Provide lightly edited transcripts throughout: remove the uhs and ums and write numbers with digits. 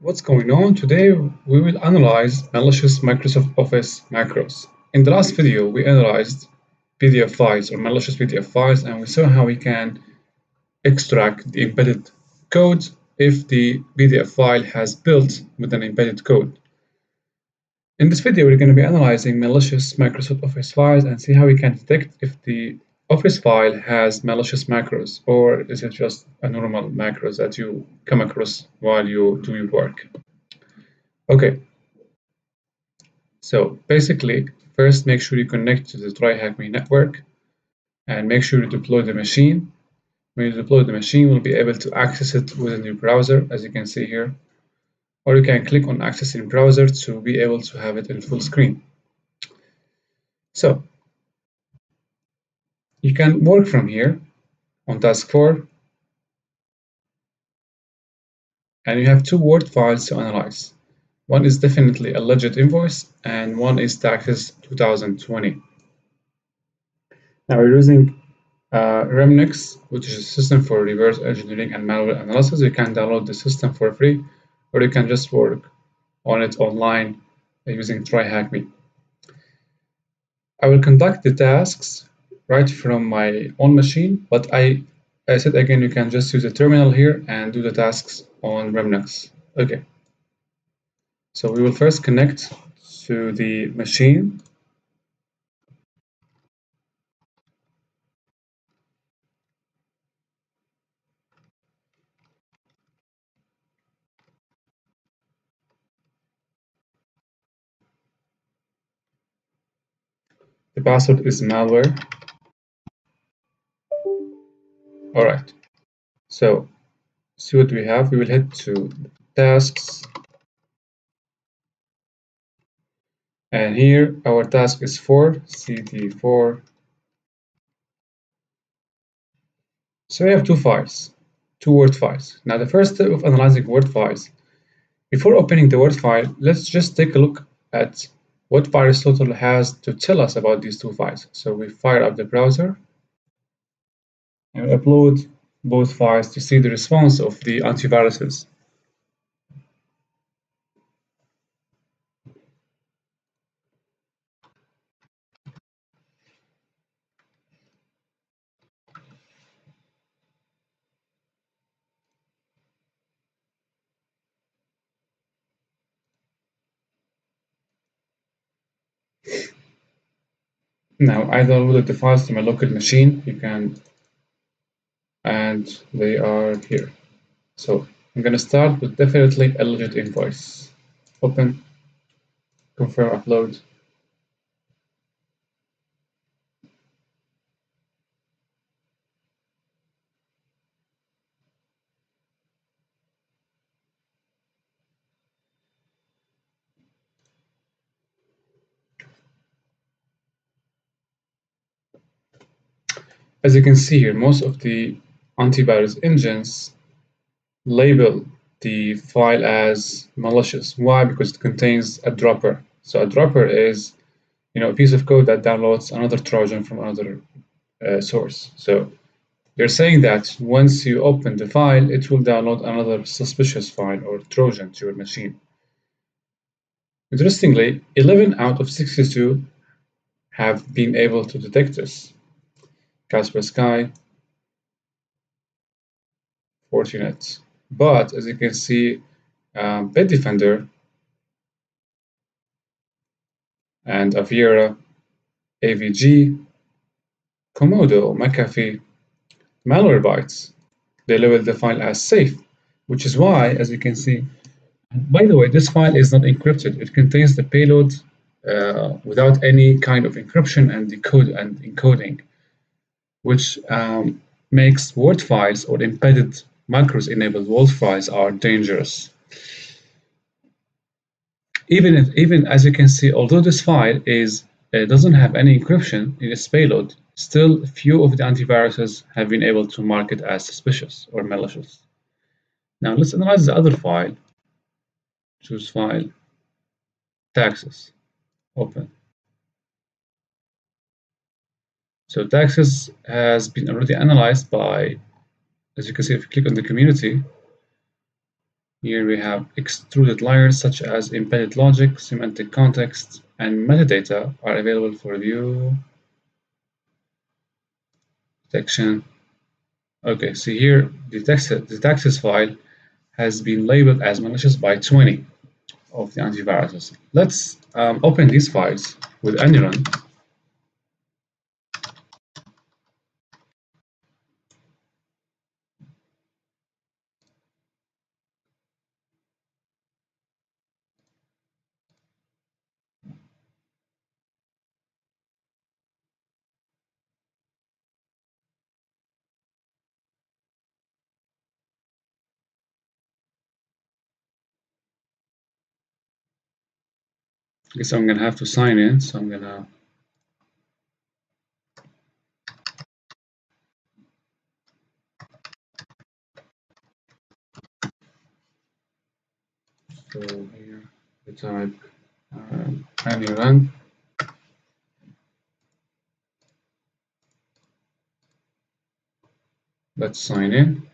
What's going on? Today we will analyze malicious Microsoft Office macros. In the last video, we analyzed PDF files or malicious PDF files, and we saw how we can extract the embedded code if the PDF file has built with an embedded code. In this video, we're going to be analyzing malicious Microsoft Office files and see how we can detect if the Office file has malicious macros, or is it just a normal macros that you come across while you do your work. Okay, so basically, first make sure you connect to the TryHackMe network and make sure you deploy the machine. When you deploy the machine, you'll be able to access it within your browser, as you can see here, or you can click on access in browser to be able to have it in full screen. So you can work from here on task 4, and you have two Word files to analyze. One is definitely a legit invoice, and one is taxes 2020. Now we're using REMnux, which is a system for reverse engineering and malware analysis. You can download the system for free, or you can just work on it online using TryHackMe. I will conduct the tasks right from my own machine, but I said again, you can just use a terminal here and do the tasks on REMnux. Okay. So we will first connect to the machine. The password is malware. All right. So see what we have. We will head to tasks. And here our task is 4, cd4. So we have two files, two Word files. Now the first step of analyzing Word files, before opening the Word file, let's just take a look at what VirusTotal has to tell us about these two files. So we fire up the browser and upload both files to see the response of the antiviruses. Now I downloaded the files to my local machine. And they are here. So I'm going to start with definitely a legit invoice. Open, confirm upload. As you can see here, most of the antivirus engines label the file as malicious. Why? Because it contains a dropper. So a dropper is, a piece of code that downloads another Trojan from another source. So they're saying that once you open the file, it will download another suspicious file or Trojan to your machine. Interestingly, 11 out of 62 have been able to detect this. Kaspersky, Fortinet. But as you can see, Bitdefender and Avira, AVG, Komodo, McAfee, Malwarebytes, they label the file as safe, which is why, as you can see, by the way, this file is not encrypted. It contains the payload without any kind of encryption and decode and encoding, which makes Word files or embedded macros-enabled Word files are dangerous. Even as you can see, although this file doesn't have any encryption in its payload, still few of the antiviruses have been able to mark it as suspicious or malicious. Now let's analyze the other file. Choose file, taxes, open. So taxes has been already analyzed by, as you can see, if you click on the community, Here we have extruded layers such as embedded logic, semantic context, and metadata are available for view, detection. Okay, see here, the taxes file has been labeled as malicious by 20 of the antiviruses. Let's open these files with any run. I guess I'm gonna have to sign in, so I'm gonna so here we type any run. Let's sign in.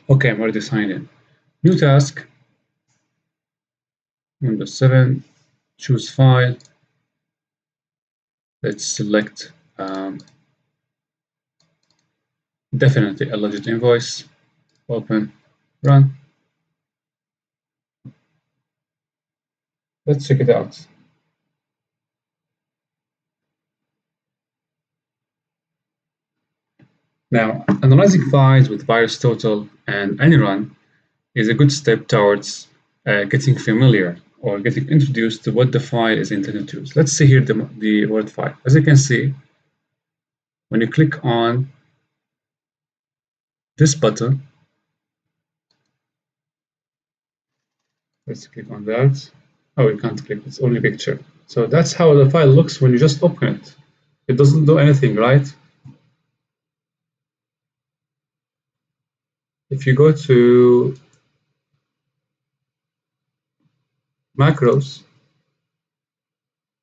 Okay, I'm already signed in. New task, Windows 7, choose file. Let's select definitely a legit invoice, open, run. Let's check it out. Now, analyzing files with VirusTotal and any run is a good step towards getting familiar or getting introduced to what the file is intended to use. Let's see here the word file. As you can see, when you click on this button, let's click on that. Oh, you can't click, it's only picture. So that's how the file looks when you just open it. It doesn't do anything, right? If you go to macros,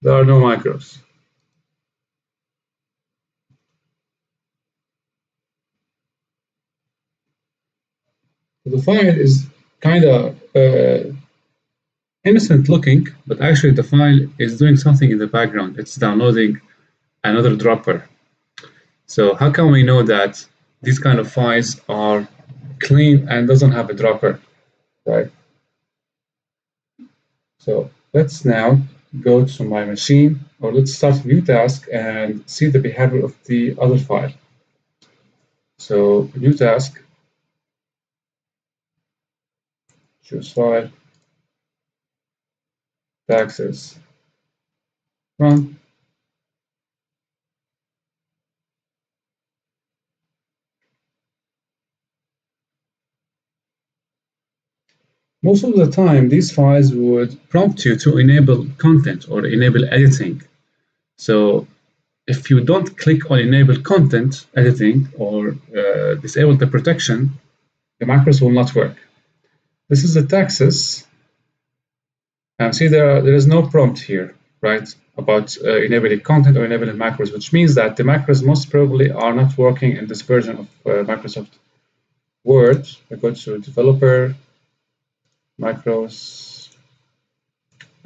there are no macros. The file is kind of innocent looking, but actually the file is doing something in the background. It's downloading another dropper. So how can we know that these kind of files are clean and doesn't have a dropper, right? So let's now go to my machine, or let's start a new task and see the behavior of the other file. So new task, choose file, taxes, run. Most of the time, these files would prompt you to enable content or enable editing. So if you don't click on enable content editing or disable the protection, the macros will not work. This is the taxes. And see, there is no prompt here, right, about enabling content or enabling macros, which means that the macros most probably are not working in this version of Microsoft Word. I go to developer, macros.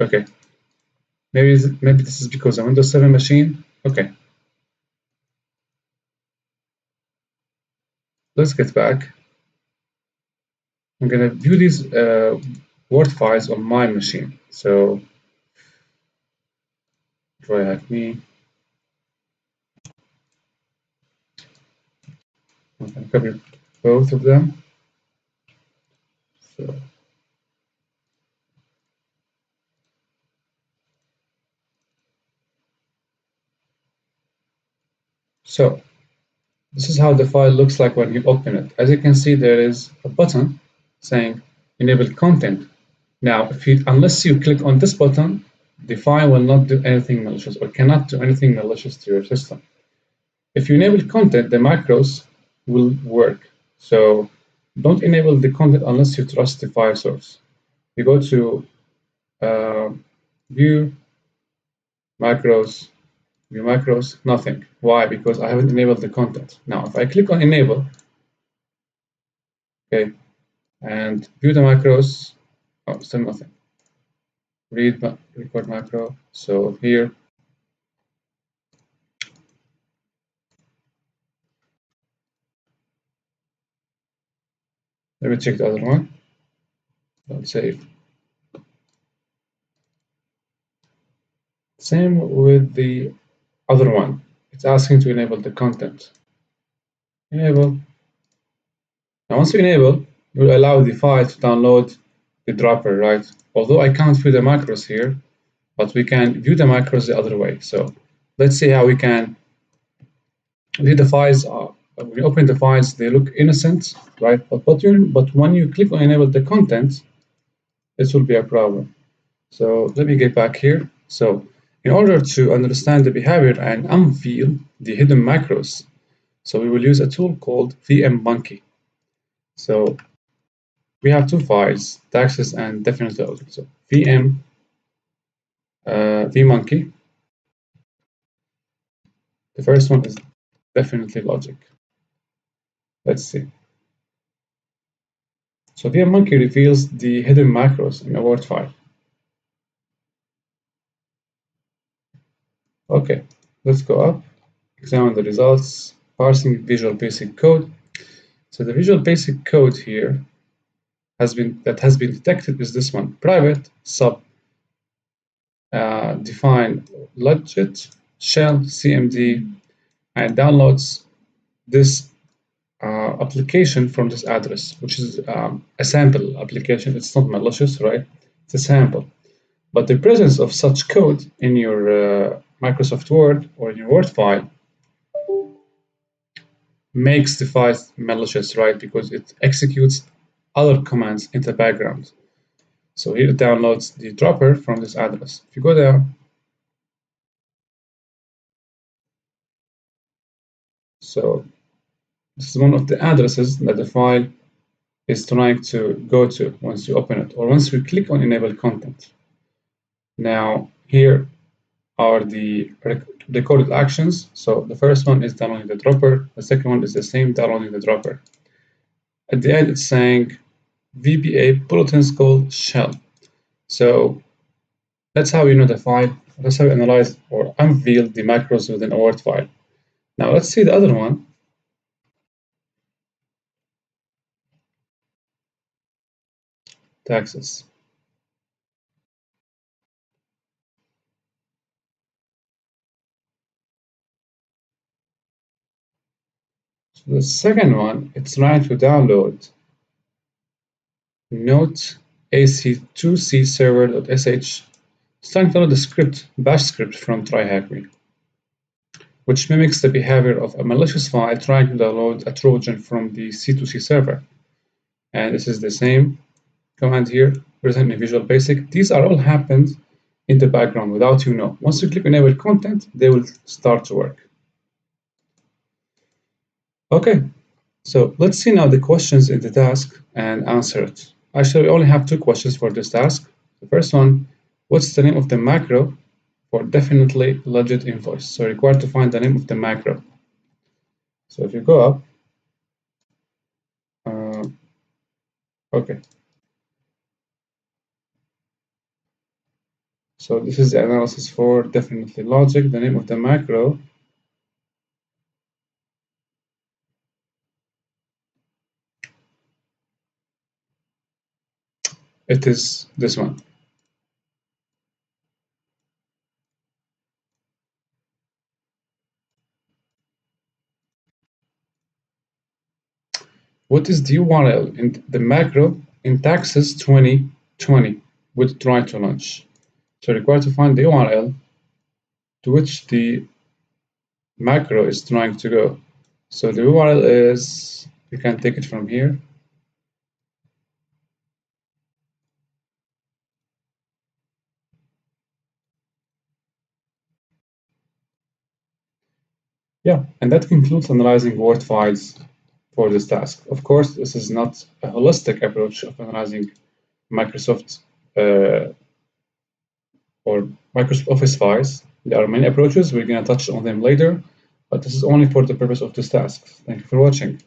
Okay, maybe this is because a Windows 7 machine. Okay, let's get back. I'm gonna view these Word files on my machine. So TryHackMe. I can copy both of them. So So this is how the file looks like when you open it. As you can see, there is a button saying enable content. Now, unless you click on this button, the file will not do anything malicious or cannot do anything malicious to your system. If you enable content, the macros will work. So don't enable the content unless you trust the file source. You go to view macros, view macros, nothing. Why? Because I haven't enabled the content. Now, if I click on enable, okay, and view the macros, oh, still nothing. Record macro. So here, let me check the other one. I'll save. Same with the other one. It's asking to enable the content. Enable. Now, once you enable, you will allow the file to download the dropper, right? Although I can't view the macros here, but we can view the macros the other way. So let's see how we can view the files. When you open the files, they look innocent, right? But when you click on enable the content, this will be a problem. So let me get back here. So in order to understand the behavior and unveil the hidden macros, so we will use a tool called VMmonkey. So we have two files, taxes and definitely logic. So VMonkey. The first one is definitely logic. Let's see. So VMmonkey reveals the hidden macros in a Word file. Okay, let's go up, examine the results, parsing Visual Basic Code. So the Visual Basic Code here has been detected is this one: private sub define legit shell cmd, and downloads this application from this address, which is a sample application. It's not malicious, right? It's a sample. But the presence of such code in your Microsoft Word or in your Word file makes the file malicious, right? Because it executes other commands in the background. So here it downloads the dropper from this address. If you go down, so this is one of the addresses that the file is trying to go to once you open it or once you click on enable content. Now here are the recorded actions. So the first one is downloading the dropper. The second one is the same, downloading the dropper. At the end, it's saying VBA bulletins called shell. So that's how you notify, that's how you analyze or unveil the macros within a Word file. Now let's see the other one. Taxes. So the second one, it's trying to download note ac2c server.sh. It's trying to download the script, bash script from TryHackMe, which mimics the behavior of a malicious file trying to download a Trojan from the C2C server. And this is the same command here, present in Visual Basic. These are all happened in the background without you know. Once you click enable content, they will start to work. Okay, so let's see now the questions in the task and answer it. Actually, we only have two questions for this task. The first one, what's the name of the macro for definitely legit invoice? So required to find the name of the macro. So if you go up, okay. So this is the analysis for definitely logic. The name of the macro it is this one. What is the URL in the macro in taxes 2020 with try to launch? So required to find the URL to which the macro is trying to go. So the URL is, you can take it from here. Yeah, and that concludes analyzing Word files for this task. Of course, this is not a holistic approach of analyzing Microsoft or Microsoft Office files. There are many approaches. We're going to touch on them later, but this is only for the purpose of this task. Thank you for watching.